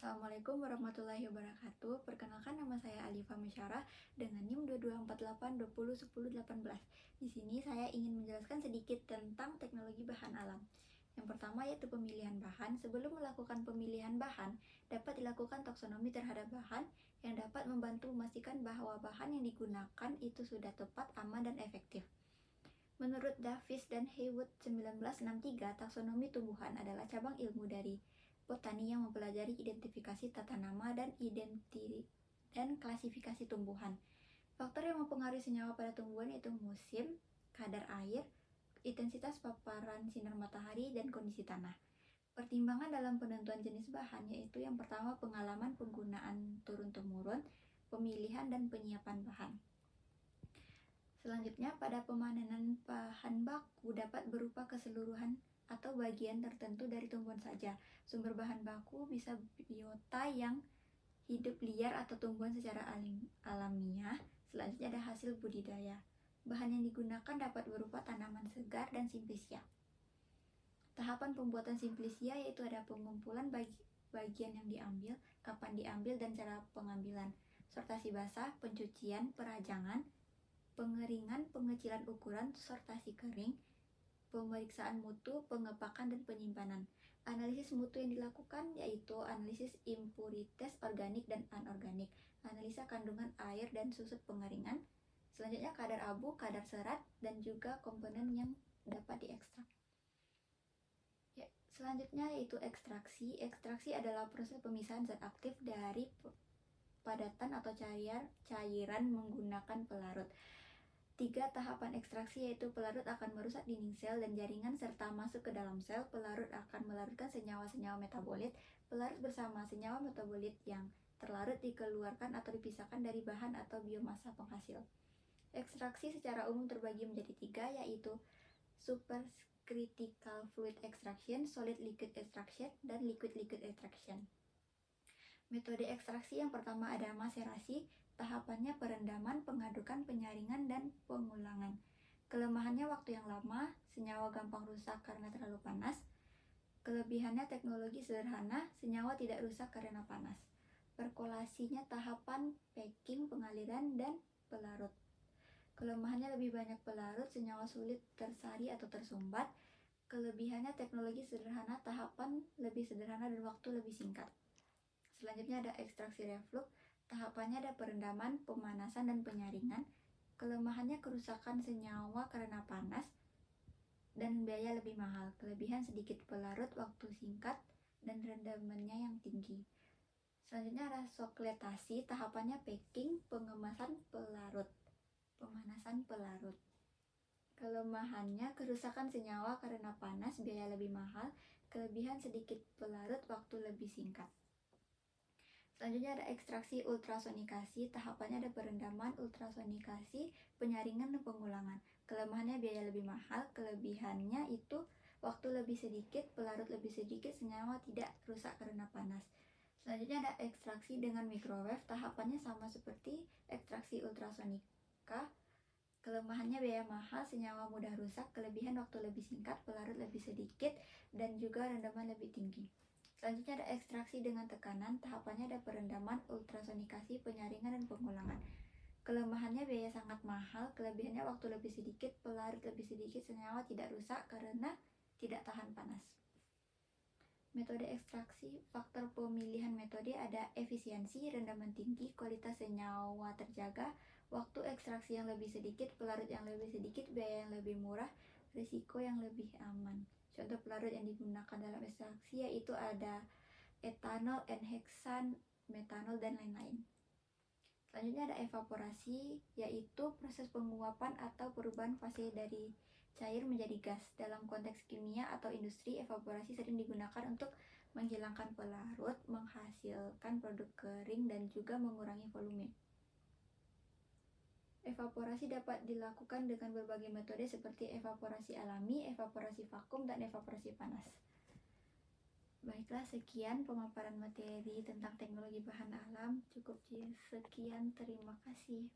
Assalamualaikum warahmatullahi wabarakatuh. Perkenalkan, nama saya Alifa Musyarah dengan NIM 2248201018. Di sini saya ingin menjelaskan sedikit tentang teknologi bahan alam. Yang pertama yaitu pemilihan bahan. Sebelum melakukan pemilihan bahan, dapat dilakukan taksonomi terhadap bahan yang dapat membantu memastikan bahwa bahan yang digunakan itu sudah tepat, aman, dan efektif. Menurut Davis dan Haywood 1963, taksonomi tumbuhan adalah cabang ilmu dari botani yang mempelajari identifikasi tata nama dan klasifikasi tumbuhan. Faktor yang mempengaruhi senyawa pada tumbuhan yaitu musim, kadar air, intensitas paparan sinar matahari, dan kondisi tanah. Pertimbangan dalam penentuan jenis bahan yaitu yang pertama pengalaman penggunaan turun-temurun, pemilihan dan penyiapan bahan. Selanjutnya, pada pemanenan bahan baku dapat berupa keseluruhan atau bagian tertentu dari tumbuhan saja. Sumber bahan baku bisa biota yang hidup liar atau tumbuhan secara alamiah. Selanjutnya ada hasil budidaya. Bahan yang digunakan dapat berupa tanaman segar dan simplisia. Tahapan pembuatan simplisia yaitu ada pengumpulan bagian yang diambil, kapan diambil, dan cara pengambilan. Sortasi basah, pencucian, perajangan, pengeringan, pengecilan ukuran, sortasi kering, pemeriksaan mutu, pengepakan, dan penyimpanan. Analisis mutu yang dilakukan yaitu analisis impuritas organik dan anorganik, analisa kandungan air dan susut pengeringan. Selanjutnya kadar abu, kadar serat, dan juga komponen yang dapat diekstrak. Selanjutnya yaitu ekstraksi. Ekstraksi adalah proses pemisahan zat aktif dari padatan atau cairan menggunakan pelarut. 3 tahapan ekstraksi yaitu pelarut akan merusak dinding sel dan jaringan serta masuk ke dalam sel. Pelarut akan melarutkan senyawa-senyawa metabolit. Pelarut bersama senyawa metabolit yang terlarut dikeluarkan atau dipisahkan dari bahan atau biomasa penghasil. Ekstraksi secara umum terbagi menjadi 3 yaitu supercritical fluid extraction, solid liquid extraction, dan liquid liquid extraction. Metode ekstraksi yang pertama ada maserasi. Tahapannya perendaman, pengadukan, penyaringan, dan pengulangan. Kelemahannya waktu yang lama, senyawa gampang rusak karena terlalu panas. Kelebihannya teknologi sederhana, senyawa tidak rusak karena panas. Perkolasinya tahapan packing, pengaliran, dan pelarut. Kelemahannya lebih banyak pelarut, senyawa sulit tersari atau tersumbat. Kelebihannya teknologi sederhana, tahapan lebih sederhana, dan waktu lebih singkat. Selanjutnya ada ekstraksi reflux. Tahapannya ada perendaman, pemanasan, dan penyaringan. Kelemahannya kerusakan senyawa karena panas dan biaya lebih mahal. Kelebihan sedikit pelarut, waktu singkat, dan rendamannya yang tinggi. Selanjutnya ada sokletasi. Tahapannya packing, pengemasan, pelarut, pemanasan, pelarut. Kelemahannya kerusakan senyawa karena panas, biaya lebih mahal. Kelebihan sedikit pelarut, waktu lebih singkat. Selanjutnya ada ekstraksi ultrasonikasi. Tahapannya ada perendaman, ultrasonikasi, penyaringan, dan pengulangan. Kelemahannya biaya lebih mahal. Kelebihannya itu waktu lebih sedikit, pelarut lebih sedikit, senyawa tidak rusak karena panas. Selanjutnya ada ekstraksi dengan microwave. Tahapannya sama seperti ekstraksi ultrasonika. Kelemahannya biaya mahal, senyawa mudah rusak. Kelebihan waktu lebih singkat, pelarut lebih sedikit, dan juga rendaman lebih tinggi. Selanjutnya ada ekstraksi dengan tekanan. Tahapannya ada perendaman, ultrasonikasi, penyaringan, dan pengulangan. Kelemahannya biaya sangat mahal. Kelebihannya waktu lebih sedikit, pelarut lebih sedikit, senyawa tidak rusak karena tidak tahan panas. Metode ekstraksi. Faktor pemilihan metode ada efisiensi, rendaman tinggi, kualitas senyawa terjaga, waktu ekstraksi yang lebih sedikit, pelarut yang lebih sedikit, biaya yang lebih murah, risiko yang lebih aman. Contoh pelarut yang digunakan dalam ekstraksi yaitu ada etanol, N-heksan, metanol, dan lain-lain. Selanjutnya ada evaporasi, yaitu proses penguapan atau perubahan fase dari cair menjadi gas. Dalam konteks kimia atau industri, evaporasi sering digunakan untuk menghilangkan pelarut, menghasilkan produk kering, dan juga mengurangi volume. Evaporasi dapat dilakukan dengan berbagai metode seperti evaporasi alami, evaporasi vakum, dan evaporasi panas. Baiklah, sekian pemaparan materi tentang teknologi bahan alam. Cukup sekian, terima kasih.